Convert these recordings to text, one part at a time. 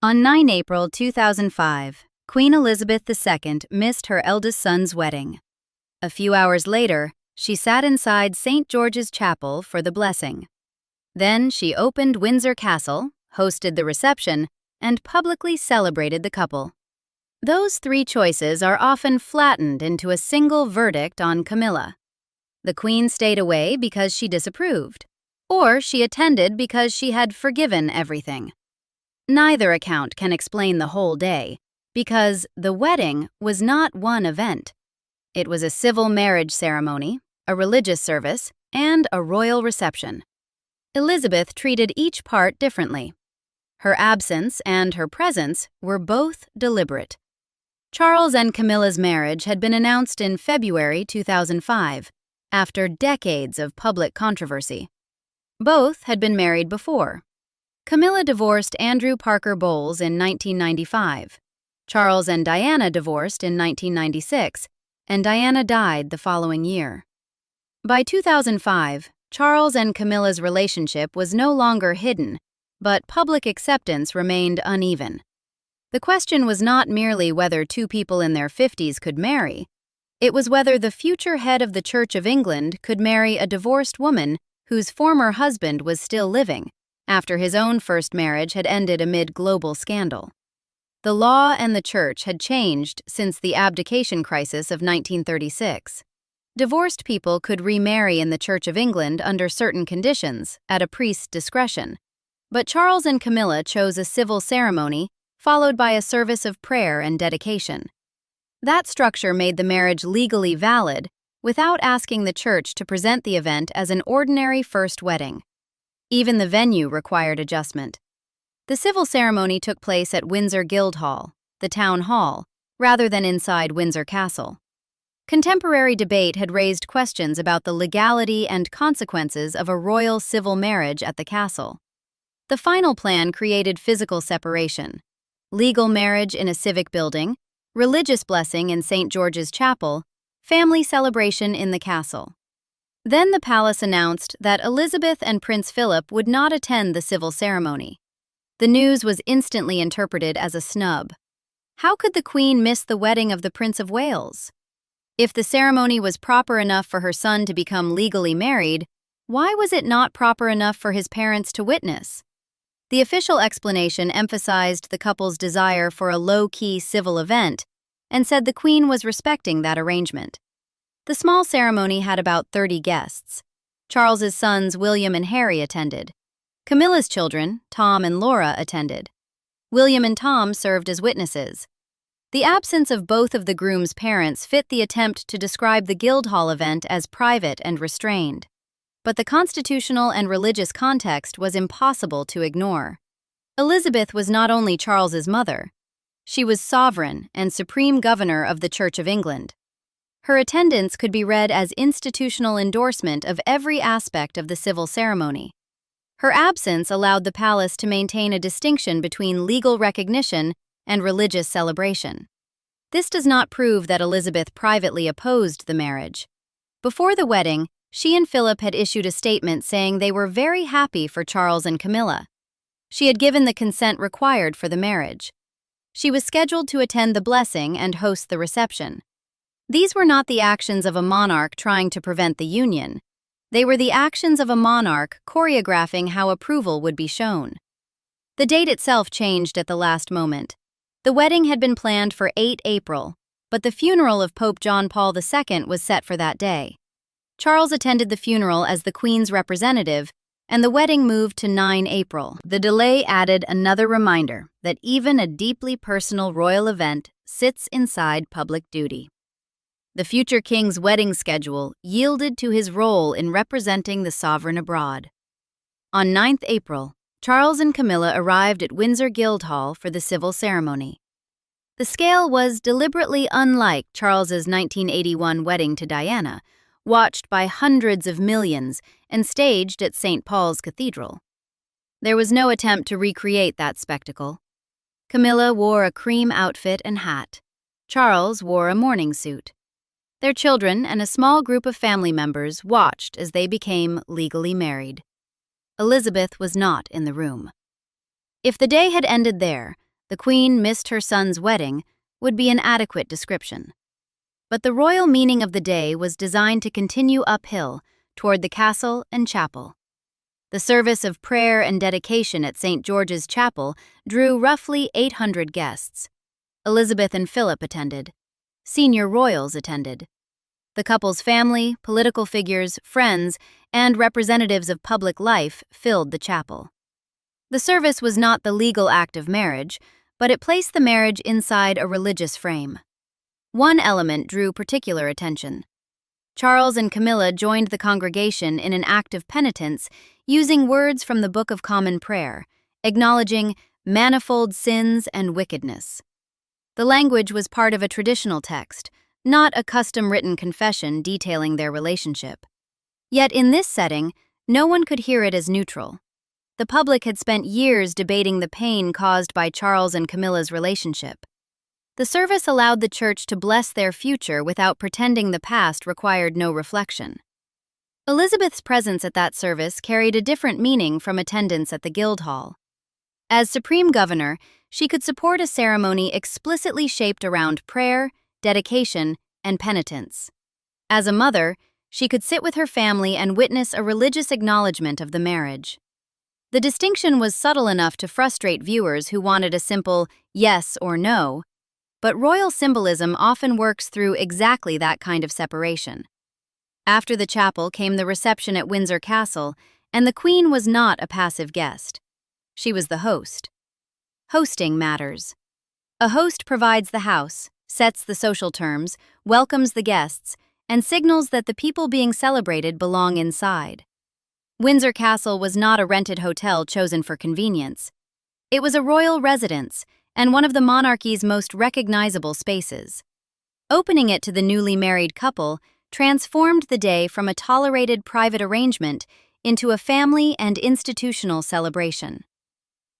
On 9 April 2005, Queen Elizabeth II missed her eldest son's wedding. A few hours later, she sat inside St. George's Chapel for the blessing. Then she opened Windsor Castle, hosted the reception, and publicly celebrated the couple. Those three choices are often flattened into a single verdict on Camilla. The Queen stayed away because she disapproved, or she attended because she had forgiven everything. Neither account can explain the whole day, because the wedding was not one event. It was a civil marriage ceremony, a religious service, and a royal reception. Elizabeth treated each part differently. Her absence and her presence were both deliberate. Charles and Camilla's marriage had been announced in February 2005, after decades of public controversy. Both had been married before. Camilla divorced Andrew Parker Bowles in 1995. Charles and Diana divorced in 1996, and Diana died the following year. By 2005, Charles and Camilla's relationship was no longer hidden, but public acceptance remained uneven. The question was not merely whether two people in their 50s could marry. It was whether the future head of the Church of England could marry a divorced woman whose former husband was still living, after his own first marriage had ended amid global scandal. The law and the church had changed since the abdication crisis of 1936. Divorced people could remarry in the Church of England under certain conditions, at a priest's discretion. But Charles and Camilla chose a civil ceremony, followed by a service of prayer and dedication. That structure made the marriage legally valid, without asking the church to present the event as an ordinary first wedding. Even the venue required adjustment. The civil ceremony took place at Windsor Guildhall, the town hall, rather than inside Windsor Castle. Contemporary debate had raised questions about the legality and consequences of a royal civil marriage at the castle. The final plan created physical separation: legal marriage in a civic building, religious blessing in St. George's Chapel, family celebration in the castle. Then the palace announced that Elizabeth and Prince Philip would not attend the civil ceremony. The news was instantly interpreted as a snub. How could the Queen miss the wedding of the Prince of Wales? If the ceremony was proper enough for her son to become legally married, why was it not proper enough for his parents to witness? The official explanation emphasized the couple's desire for a low-key civil event and said the Queen was respecting that arrangement. The small ceremony had about 30 guests. Charles's sons William and Harry attended. Camilla's children, Tom and Laura, attended. William and Tom served as witnesses. The absence of both of the groom's parents fit the attempt to describe the Guildhall event as private and restrained. But the constitutional and religious context was impossible to ignore. Elizabeth was not only Charles's mother. She was sovereign and supreme governor of the Church of England. Her attendance could be read as institutional endorsement of every aspect of the civil ceremony. Her absence allowed the palace to maintain a distinction between legal recognition and religious celebration. This does not prove that Elizabeth privately opposed the marriage. Before the wedding, she and Philip had issued a statement saying they were very happy for Charles and Camilla. She had given the consent required for the marriage. She was scheduled to attend the blessing and host the reception. These were not the actions of a monarch trying to prevent the union. They were the actions of a monarch choreographing how approval would be shown. The date itself changed at the last moment. The wedding had been planned for 8 April, but the funeral of Pope John Paul II was set for that day. Charles attended the funeral as the Queen's representative, and the wedding moved to 9 April. The delay added another reminder that even a deeply personal royal event sits inside public duty. The future king's wedding schedule yielded to his role in representing the sovereign abroad. On 9 April, Charles and Camilla arrived at Windsor Guildhall for the civil ceremony. The scale was deliberately unlike Charles's 1981 wedding to Diana, watched by hundreds of millions and staged at St. Paul's Cathedral. There was no attempt to recreate that spectacle. Camilla wore a cream outfit and hat. Charles wore a morning suit. Their children and a small group of family members watched as they became legally married. Elizabeth was not in the room. If the day had ended there, "The Queen missed her son's wedding" would be an adequate description. But the royal meaning of the day was designed to continue uphill toward the castle and chapel. The service of prayer and dedication at St. George's Chapel drew roughly 800 guests. Elizabeth and Philip attended. Senior royals attended. The couple's family, political figures, friends, and representatives of public life filled the chapel. The service was not the legal act of marriage, but it placed the marriage inside a religious frame. One element drew particular attention. Charles and Camilla joined the congregation in an act of penitence, using words from the Book of Common Prayer, acknowledging manifold sins and wickedness. The language was part of a traditional text, not a custom-written confession detailing their relationship. Yet in this setting, no one could hear it as neutral. The public had spent years debating the pain caused by Charles and Camilla's relationship. The service allowed the church to bless their future without pretending the past required no reflection. Elizabeth's presence at that service carried a different meaning from attendance at the Guildhall. As Supreme Governor, she could support a ceremony explicitly shaped around prayer, dedication, and penitence. As a mother, she could sit with her family and witness a religious acknowledgement of the marriage. The distinction was subtle enough to frustrate viewers who wanted a simple yes or no, but royal symbolism often works through exactly that kind of separation. After the chapel came the reception at Windsor Castle, and the Queen was not a passive guest. She was the host. Hosting matters. A host provides the house, sets the social terms, welcomes the guests, and signals that the people being celebrated belong inside. Windsor Castle was not a rented hotel chosen for convenience. It was a royal residence, and one of the monarchy's most recognizable spaces. Opening it to the newly married couple transformed the day from a tolerated private arrangement into a family and institutional celebration.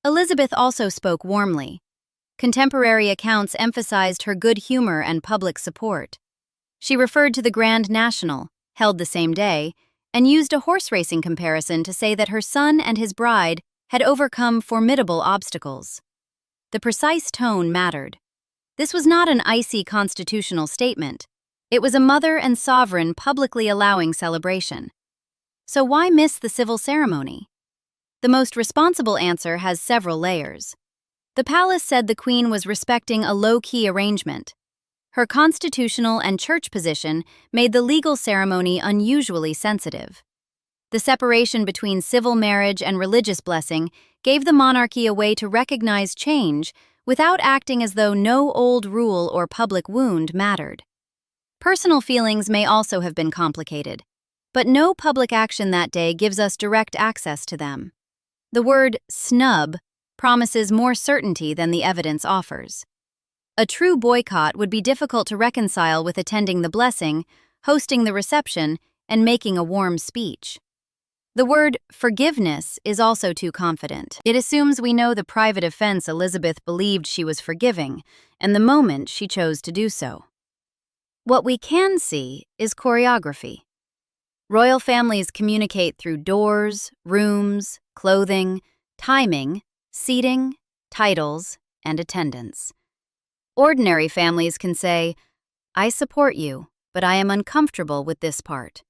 Elizabeth also spoke warmly. Contemporary accounts emphasized her good humor and public support. She referred to the Grand National, held the same day, and used a horse racing comparison to say that her son and his bride had overcome formidable obstacles. The precise tone mattered. This was not an icy constitutional statement. It was a mother and sovereign publicly allowing celebration. So why miss the civil ceremony? The most responsible answer has several layers. The palace said the Queen was respecting a low-key arrangement. Her constitutional and church position made the legal ceremony unusually sensitive. The separation between civil marriage and religious blessing gave the monarchy a way to recognize change without acting as though no old rule or public wound mattered. Personal feelings may also have been complicated, but no public action that day gives us direct access to them. The word snub promises more certainty than the evidence offers. A true boycott would be difficult to reconcile with attending the blessing, hosting the reception, and making a warm speech. The word forgiveness is also too confident. It assumes we know the private offense Elizabeth believed she was forgiving, and the moment she chose to do so. What we can see is choreography. Royal families communicate through doors, rooms, clothing, timing, seating, titles, and attendance. Ordinary families can say, "I support you, but I am uncomfortable with this part."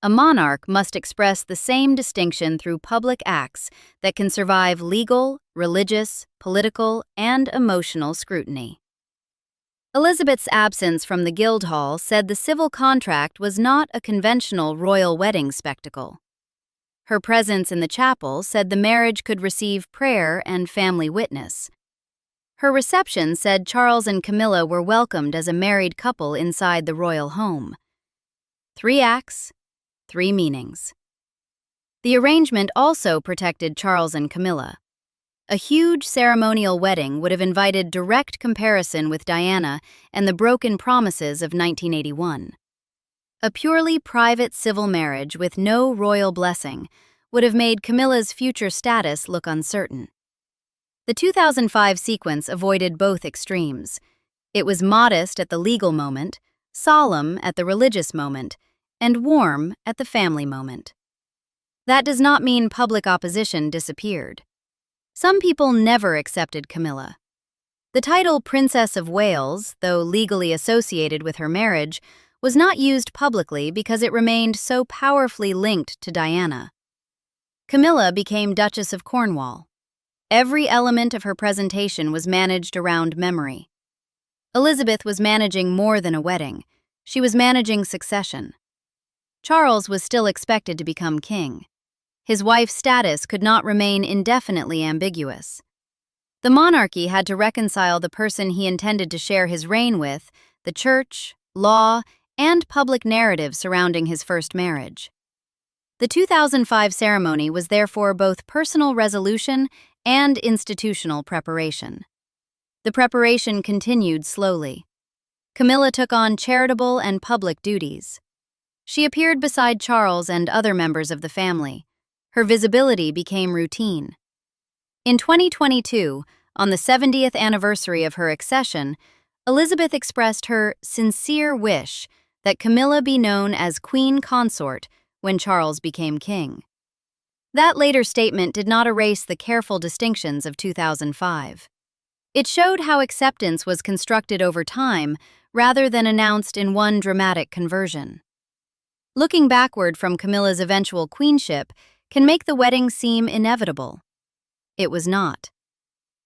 A monarch must express the same distinction through public acts that can survive legal, religious, political, and emotional scrutiny. Elizabeth's absence from the Guildhall said the civil contract was not a conventional royal wedding spectacle. Her presence in the chapel said the marriage could receive prayer and family witness. Her reception said Charles and Camilla were welcomed as a married couple inside the royal home. 3 acts, 3 meanings. The arrangement also protected Charles and Camilla. A huge ceremonial wedding would have invited direct comparison with Diana and the broken promises of 1981. A purely private civil marriage with no royal blessing would have made Camilla's future status look uncertain. The 2005 sequence avoided both extremes. It was modest at the legal moment, solemn at the religious moment, and warm at the family moment. That does not mean public opposition disappeared. Some people never accepted Camilla. The title Princess of Wales, though legally associated with her marriage, was not used publicly because it remained so powerfully linked to Diana. Camilla became Duchess of Cornwall. Every element of her presentation was managed around memory. Elizabeth was managing more than a wedding. She was managing succession. Charles was still expected to become king. His wife's status could not remain indefinitely ambiguous. The monarchy had to reconcile the person he intended to share his reign with, the church, law, and public narrative surrounding his first marriage. The 2005 ceremony was therefore both personal resolution and institutional preparation. The preparation continued slowly. Camilla took on charitable and public duties. She appeared beside Charles and other members of the family. Her visibility became routine. In 2022, on the 70th anniversary of her accession, Elizabeth expressed her sincere wish that Camilla be known as Queen Consort when Charles became king. That later statement did not erase the careful distinctions of 2005. It showed how acceptance was constructed over time rather than announced in one dramatic conversion. Looking backward from Camilla's eventual queenship can make the wedding seem inevitable. It was not.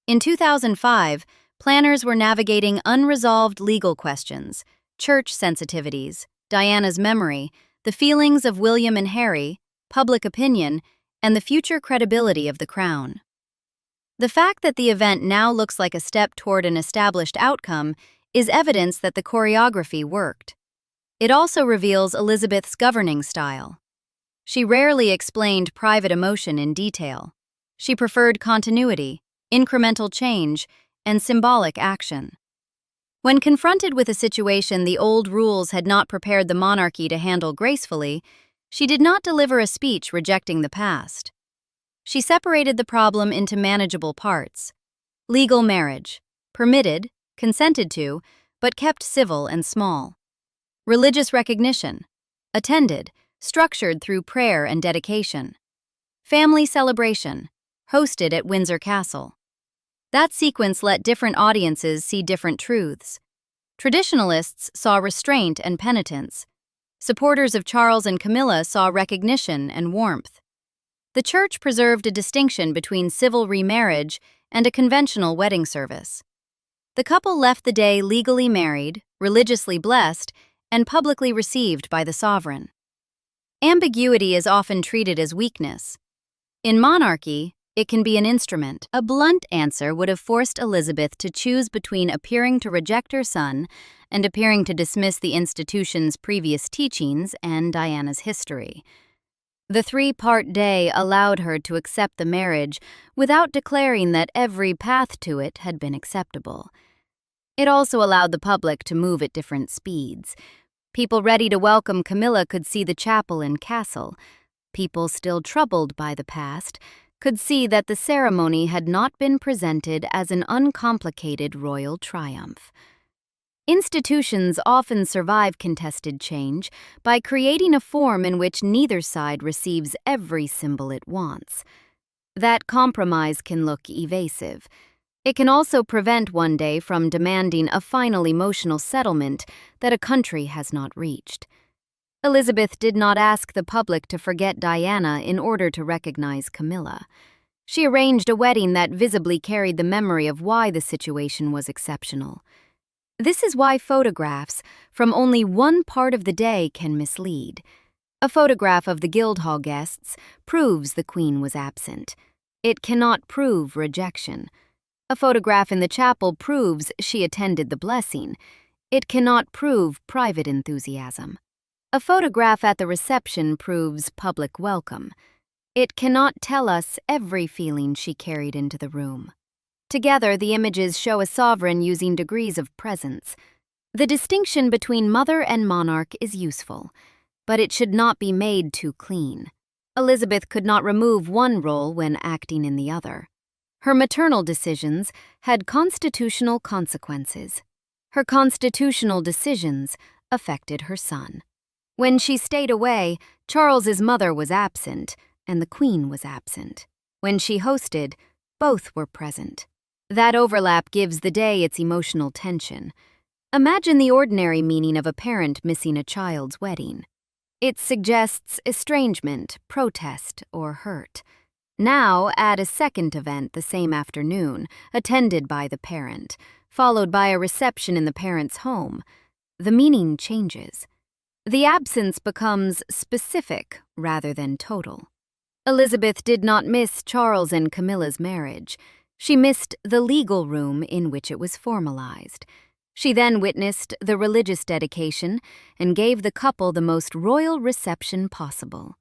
In 2005, planners were navigating unresolved legal questions, church sensitivities, Diana's memory, the feelings of William and Harry, public opinion, and the future credibility of the crown. The fact that the event now looks like a step toward an established outcome is evidence that the choreography worked. It also reveals Elizabeth's governing style. She rarely explained private emotion in detail. She preferred continuity, incremental change, and symbolic action. When confronted with a situation the old rules had not prepared the monarchy to handle gracefully, she did not deliver a speech rejecting the past. She separated the problem into manageable parts. Legal marriage, permitted, consented to, but kept civil and small. Religious recognition, attended, structured through prayer and dedication. Family celebration, hosted at Windsor Castle. That sequence let different audiences see different truths. Traditionalists saw restraint and penitence. Supporters of Charles and Camilla saw recognition and warmth. The church preserved a distinction between civil remarriage and a conventional wedding service. The couple left the day legally married, religiously blessed, and publicly received by the sovereign. Ambiguity is often treated as weakness. In monarchy, it can be an instrument. A blunt answer would have forced Elizabeth to choose between appearing to reject her son and appearing to dismiss the institution's previous teachings and Diana's history. The three-part day allowed her to accept the marriage without declaring that every path to it had been acceptable. It also allowed the public to move at different speeds. People ready to welcome Camilla could see the chapel and castle. People still troubled by the past could see that the ceremony had not been presented as an uncomplicated royal triumph. Institutions often survive contested change by creating a form in which neither side receives every symbol it wants. That compromise can look evasive. It can also prevent one day from demanding a final emotional settlement that a country has not reached. Elizabeth did not ask the public to forget Diana in order to recognize Camilla. She arranged a wedding that visibly carried the memory of why the situation was exceptional. This is why photographs from only one part of the day can mislead. A photograph of the Guildhall guests proves the Queen was absent. It cannot prove rejection. A photograph in the chapel proves she attended the blessing. It cannot prove private enthusiasm. A photograph at the reception proves public welcome. It cannot tell us every feeling she carried into the room. Together, the images show a sovereign using degrees of presence. The distinction between mother and monarch is useful, but it should not be made too clean. Elizabeth could not remove one role when acting in the other. Her maternal decisions had constitutional consequences. Her constitutional decisions affected her son. When she stayed away, Charles's mother was absent, and the Queen was absent. When she hosted, both were present. That overlap gives the day its emotional tension. Imagine the ordinary meaning of a parent missing a child's wedding. It suggests estrangement, protest, or hurt. Now add a second event the same afternoon, attended by the parent, followed by a reception in the parent's home. The meaning changes. The absence becomes specific rather than total. Elizabeth did not miss Charles and Camilla's marriage. She missed the legal room in which it was formalized. She then witnessed the religious dedication and gave the couple the most royal reception possible.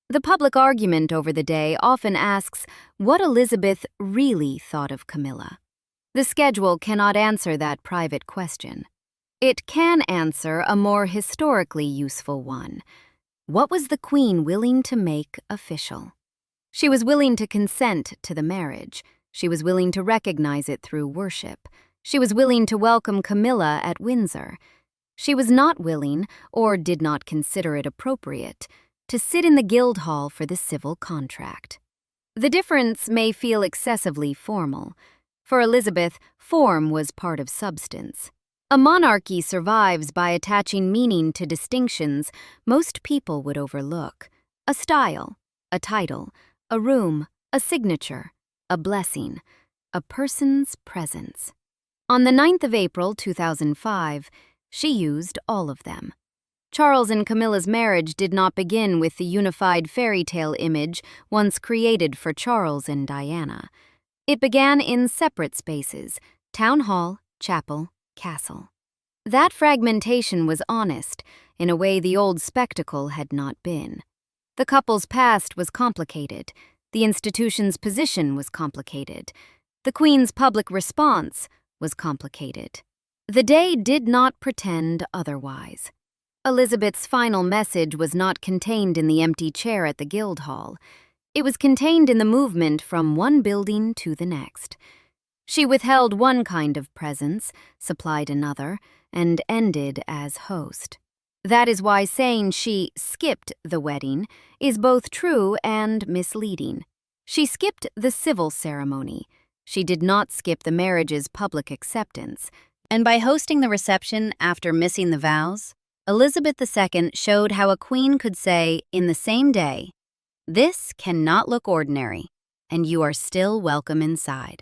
The public argument over the day often asks what Elizabeth really thought of Camilla. The schedule cannot answer that private question. It can answer a more historically useful one. What was the Queen willing to make official? She was willing to consent to the marriage. She was willing to recognize it through worship. She was willing to welcome Camilla at Windsor. She was not willing, or did not consider it appropriate, to sit in the Guildhall for the civil contract. The difference may feel excessively formal. For Elizabeth, form was part of substance. A monarchy survives by attaching meaning to distinctions most people would overlook. A style, a title, a room, a signature, a blessing, a person's presence. On the 9th of April 2005, she used all of them. Charles and Camilla's marriage did not begin with the unified fairy tale image once created for Charles and Diana. It began in separate spaces: town hall, chapel, castle. That fragmentation was honest, in a way the old spectacle had not been. The couple's past was complicated. The institution's position was complicated. The Queen's public response was complicated. The day did not pretend otherwise. Elizabeth's final message was not contained in the empty chair at the Guildhall. It was contained in the movement from one building to the next. She withheld one kind of presence, supplied another, and ended as host. That is why saying she skipped the wedding is both true and misleading. She skipped the civil ceremony. She did not skip the marriage's public acceptance. And by hosting the reception after missing the vows, Elizabeth II showed how a queen could say, in the same day, "This cannot look ordinary, and you are still welcome inside."